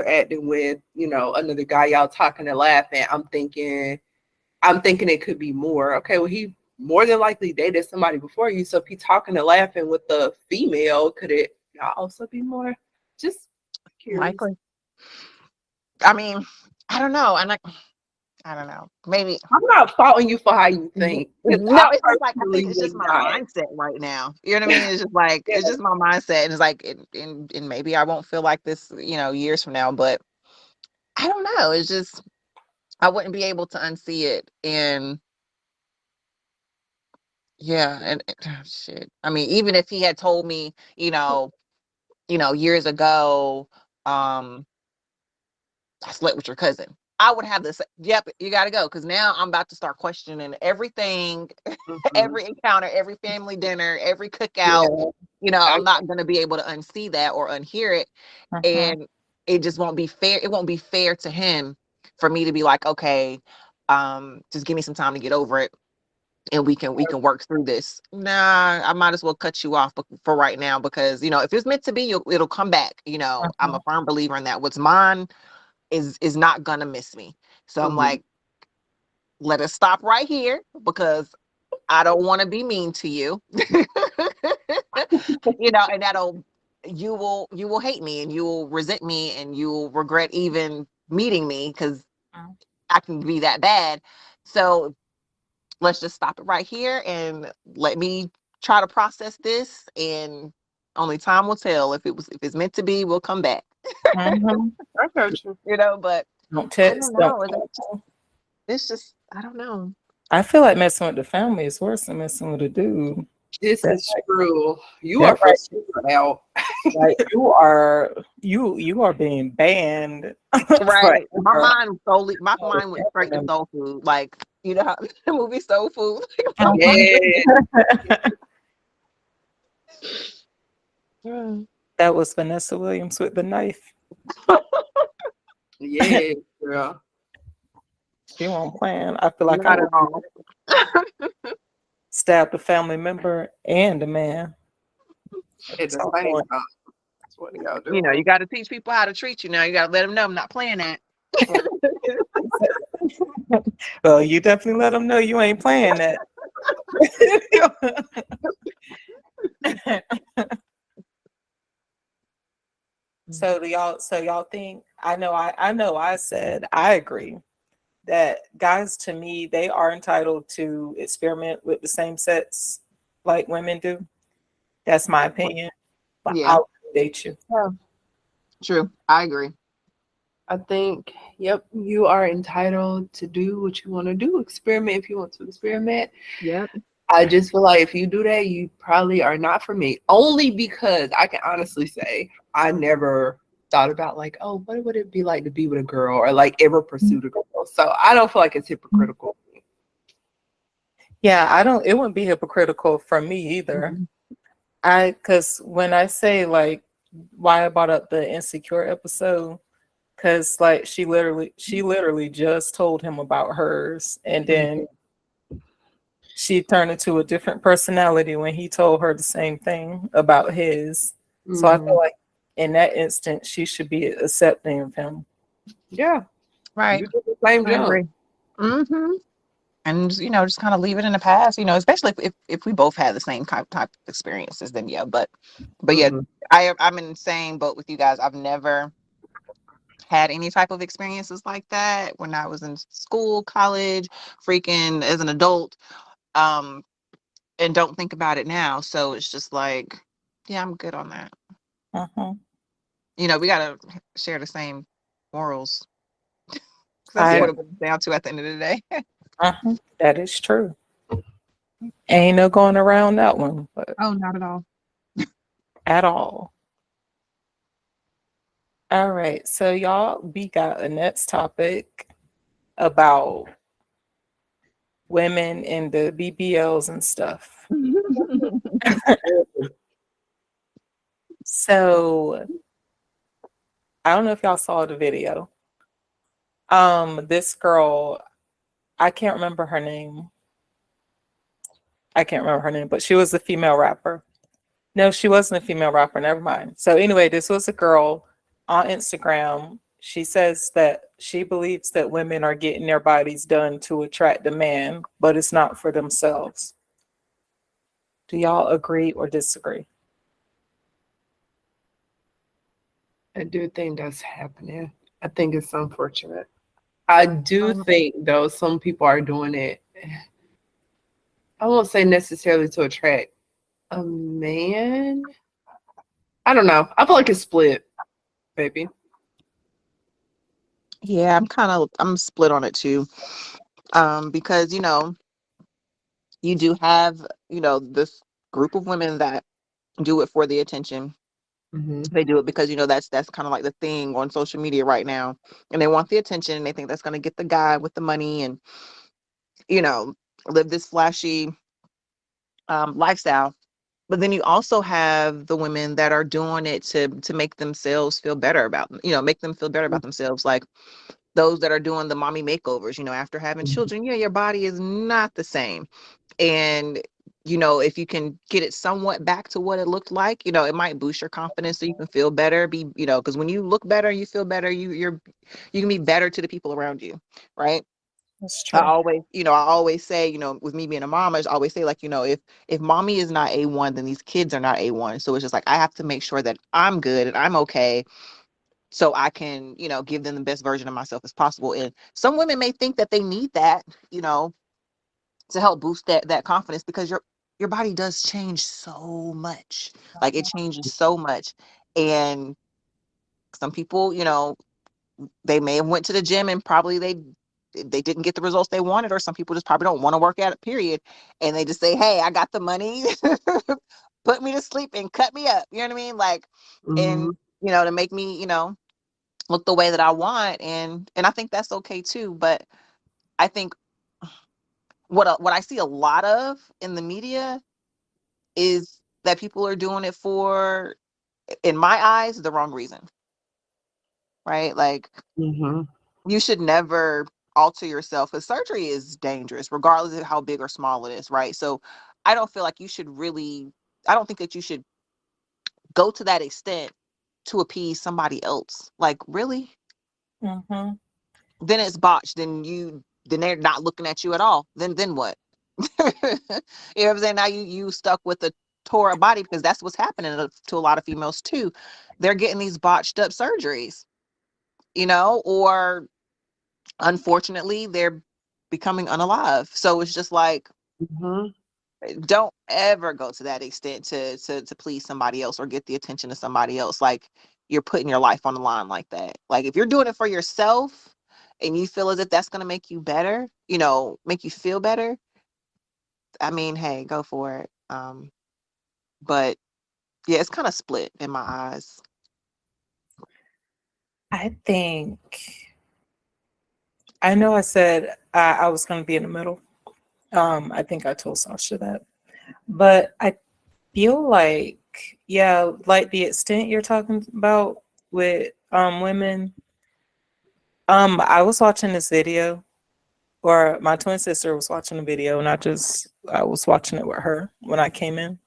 acting with, another guy, y'all talking and laughing, I'm thinking it could be more. Okay, well, he more than likely dated somebody before you. So if he talking and laughing with the female, could it also be more? Just curious. Likely. I mean, I don't know. I don't know. Maybe I'm not faulting you for how you think. no, it's just like I think it's just my mindset right now. You know what I mean? It's just like it's just my mindset, and it's like, and maybe I won't feel like this, years from now. But I don't know. It's just I wouldn't be able to unsee it, and yeah, and shit. I mean, even if he had told me, years ago, I slept with your cousin, I would have this. Yep, you got to go, because now I'm about to start questioning everything, every encounter, every family dinner, every cookout. I'm not going to be able to unsee that or unhear it, and it just won't be fair. It won't be fair to him for me to be like, okay, just give me some time to get over it, and we can work through this. Nah, I might as well cut you off for right now, because if it's meant to be, it'll come back. I'm a firm believer in that. What's mine is not gonna miss me. So I'm like, let us stop right here, because I don't want to be mean to you. And you will hate me, and you will resent me, and you will regret even meeting me, because I can be that bad. So let's just stop it right here, and let me try to process this, and only time will tell. If it's meant to be, we'll come back. I heard you. But don't text. I don't know. It's just I don't know. I feel like messing with the family is worse than messing with a dude. This is true. You are right out. Like you are being banned. Right. My mind went straight to soul food. Like, how the movie Soul Food. Yeah. That was Vanessa Williams with the knife. Yeah, girl. She won't plan. I feel like I stabbed a family member and a man. At the same time. That's what y'all do. You got to teach people how to treat you now. You got to let them know I'm not playing that. Well, you definitely let them know you ain't playing that. So y'all think, I know I said I agree that guys, to me, they are entitled to experiment with the same sex like women do. That's my opinion. But I'll date you. Yeah. True. I agree. I think, you are entitled to do what you want to do. Experiment if you want to experiment. Yep. I just feel like if you do that, you probably are not for me. Only because I can honestly say I never thought about like, oh, what would it be like to be with a girl, or like ever pursued a girl. So I don't feel like it's hypocritical. Yeah, it wouldn't be hypocritical for me either. Because when I say like why I brought up the Insecure episode, because like she literally just told him about hers, and then she turned into a different personality when he told her the same thing about his. So I feel like in that instance she should be accepting of him. Yeah, right. You did the same job. And just kind of leave it in the past. Especially if we both had the same type of experiences, then yeah. But yeah, I'm in the same boat with you guys. I've never had any type of experiences like that when I was in school, college, freaking as an adult, and don't think about it now. So it's just like, yeah, I'm good on that. We gotta share the same morals. That's what it comes down to at the end of the day. That is true. Ain't no going around that one. But not at all. At all. All right, so y'all, we got a next topic about women in the BBLs and stuff. So I don't know if y'all saw the video. This girl, I can't remember her name. But she was a female rapper. No, she wasn't a female rapper. Never mind. So anyway, this was a girl on Instagram she says that she believes that women are getting their bodies done to attract a man, but it's not for themselves. Do y'all agree or disagree? I do think that's happening. I think it's unfortunate. I do think, though, some people are doing it. I won't say necessarily to attract a man. I don't know. I feel like it's split, baby. Yeah, I'm split on it too. Because you do have, this group of women that do it for the attention. Mm-hmm. They do it because that's kind of like the thing on social media right now, and they want the attention, and they think that's going to get the guy with the money and live this flashy lifestyle. But then you also have the women that are doing it to make themselves feel better about make them feel better about themselves, like those that are doing the mommy makeovers, after having children. Yeah, your body is not the same, and if you can get it somewhat back to what it looked like, it might boost your confidence so you can feel better, because when you look better, you feel better, you can be better to the people around you, right? That's true. I always say, with me being a mom, I just always say, like, if mommy is not A1, then these kids are not A1. So it's just like, I have to make sure that I'm good and I'm okay, so I can, give them the best version of myself as possible. And some women may think that they need that, to help boost that confidence, because your body does change so much. Like, it changes so much. And some people, they may have went to the gym and probably they didn't get the results they wanted, or some people just probably don't want to work out, period. And they just say, hey, I got the money, put me to sleep and cut me up. You know what I mean? Like, and, to make me, look the way that I want. And I think that's okay too. But I think what I see a lot of in the media is that people are doing it for, in my eyes, the wrong reason. Right? Like, you should never alter yourself, because surgery is dangerous regardless of how big or small it is, right? So I don't feel like I don't think that you should go to that extent to appease somebody else. Like, really? Mm-hmm. Then it's botched. Then they're not looking at you at all. Then what? You know what I'm saying? Now you stuck with a tore up body, because that's what's happening to a lot of females too. They're getting these botched up surgeries, or unfortunately they're becoming unalive. So it's just like, don't ever go to that extent to please somebody else or get the attention of somebody else. Like, you're putting your life on the line like that. Like, if you're doing it for yourself and you feel as if that's going to make you better, make you feel better, I mean, hey, go for it. But yeah, it's kind of split in my eyes. I know I said I was going to be in the middle. I think I told Sasha that. But I feel like, yeah, like the extent you're talking about with women. I was watching this video, or my twin sister was watching a video, and I was watching it with her when I came in.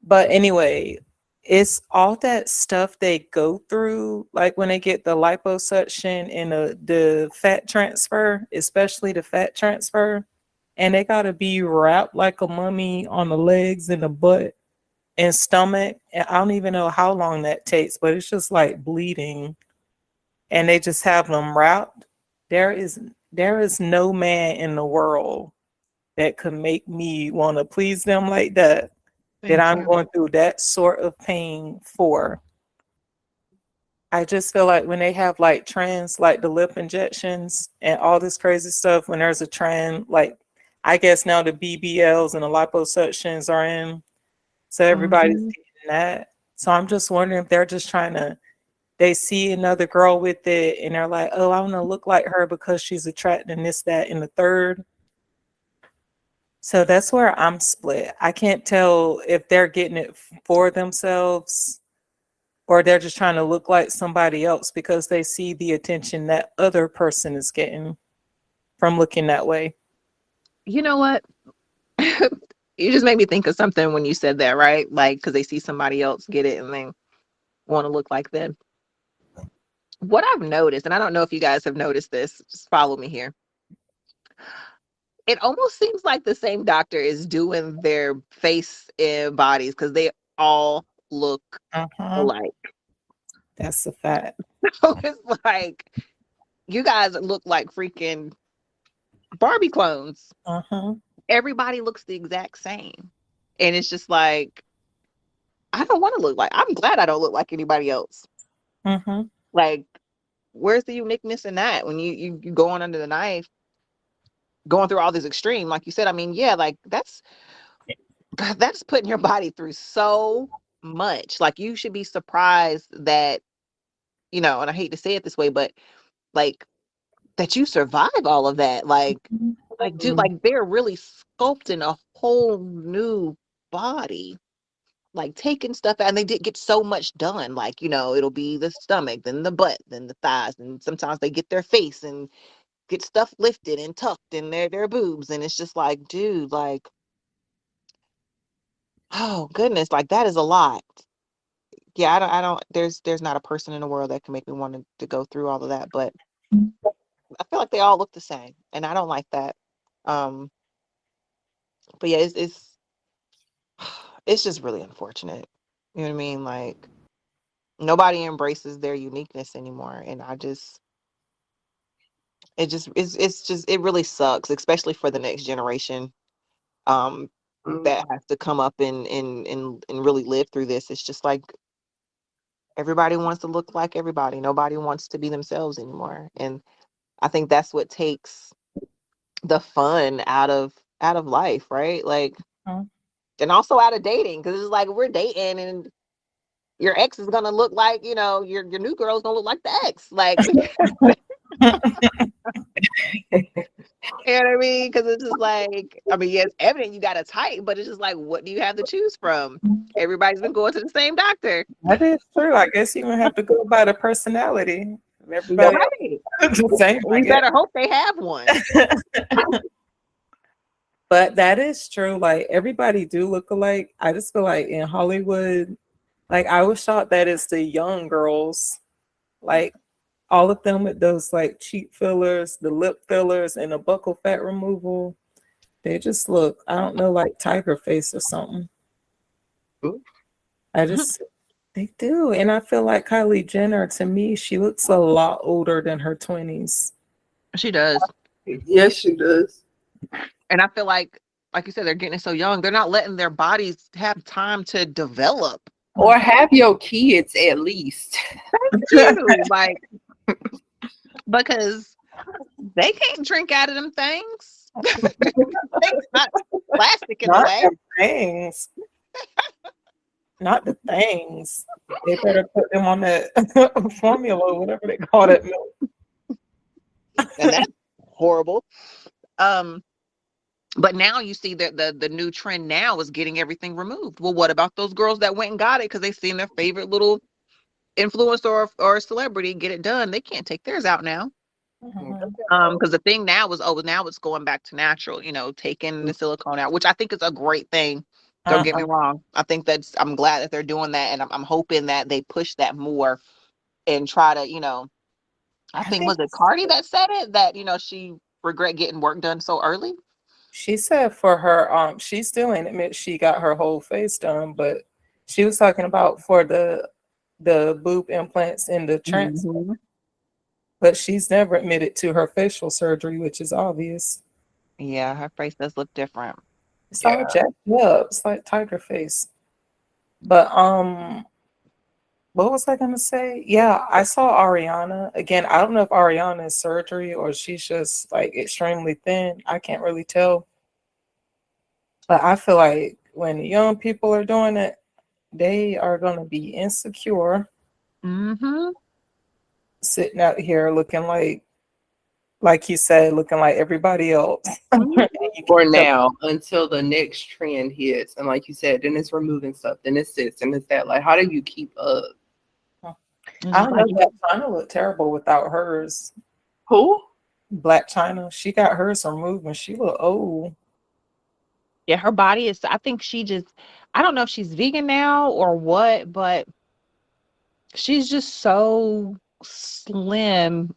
But anyway, it's all that stuff they go through, like when they get the liposuction and the fat transfer, especially the fat transfer, and they gotta be wrapped like a mummy on the legs and the butt and stomach. And I don't even know how long that takes, but it's just like bleeding. And they just have them wrapped. There is no man in the world that could make me want to please them like that. That I'm going through that sort of pain for. I just feel like when they have like trends, like the lip injections and all this crazy stuff, when there's a trend, like I guess now the BBLs and the liposuctions are in, so everybody's getting that. So I'm just wondering if they're just they see another girl with it and they're like, oh, I want to look like her because she's attracting this, that, and the third. So that's where I'm split. I can't tell if they're getting it for themselves or they're just trying to look like somebody else because they see the attention that other person is getting from looking that way. You know what? You just made me think of something when you said that, right? Like, because they see somebody else get it and they want to look like them. What I've noticed, and I don't know if you guys have noticed this, just follow me here. It almost seems like the same doctor is doing their face and bodies because they all look alike. That's a fact. So it's like, you guys look like freaking Barbie clones. Everybody looks the exact same. And it's just like, I don't want to look like, I'm glad I don't look like anybody else. Like, where's the uniqueness in that? When you going under the knife, going through all this extreme, like you said, I mean, yeah, like that's putting your body through so much. Like, you should be surprised that, and I hate to say it this way, but like, that you survive all of that. Like, dude, like, they're really sculpting a whole new body, like taking stuff out, and they did get so much done. Like, it'll be the stomach, then the butt, then the thighs, and sometimes they get their face and get stuff lifted and tucked in their boobs, and it's just like, dude, like, oh goodness, like, that is a lot. Yeah, I don't. There's not a person in the world that can make me want to go through all of that, but I feel like they all look the same, and I don't like that. But yeah, it's just really unfortunate. You know what I mean? Like, nobody embraces their uniqueness anymore, and it really sucks, especially for the next generation that has to come up and really live through this. It's just like, everybody wants to look like everybody. Nobody wants to be themselves anymore, and I think that's what takes the fun out of life, right? Like, and also out of dating, because it's like, we're dating and your ex is gonna look like, your new girl's gonna look like the ex, like. You know what I mean? Because it's just like, I mean, yeah, it's evident you got a type, but it's just like, what do you have to choose from? Everybody's been going to the same doctor. That is true. I guess you don't have to go by the personality. Everybody the same, we better hope they have one. But that is true. Like, everybody do look alike. I just feel like in Hollywood, like, I was shocked that it's the young girls, like all of them with those like cheek fillers, the lip fillers, and the buccal fat removal. They just look, I don't know, like tiger face or something. They do. And I feel like Kylie Jenner, to me, she looks a lot older than her 20s. She does. Yes, she does. And I feel like you said, they're getting so young. They're not letting their bodies have time to develop. Or have your kids at least. Thank you. Like, because they can't drink out of them things. It's not plastic in the way. Things. Not the things. They better put them on that formula, whatever they call it. And that's horrible. But now you see that the new trend now is getting everything removed. Well, what about those girls that went and got it because they seen their favorite little influencer or celebrity get it done? They can't take theirs out now. Because the thing now is, now it's going back to natural, taking the silicone out, which I think is a great thing. Don't get me wrong. I think I'm glad that they're doing that, and I'm hoping that they push that more and try to, I think was it Cardi that said it, that she regret getting work done so early. She said for her, she still ain't admit she got her whole face done, but she was talking about for the boob implants and the transplant. But she's never admitted to her facial surgery, which is obvious. Yeah, her face does look different. It's all jacked up. It's like tiger face. But what was I gonna say? Yeah, I saw Ariana. Again, I don't know if Ariana is surgery or she's just like extremely thin. I can't really tell. But I feel like when the young people are doing it, they are gonna be insecure. Sitting out here looking like you said, looking like everybody else. For now, until the next trend hits. And like you said, then it's removing stuff, then it's this and it's that. Like, how do you keep up? I don't know. Black China looked terrible without hers. Who? Black China. She got hers removed and she looked old. Yeah, her body is, I think I don't know if she's vegan now or what, but she's just so slim.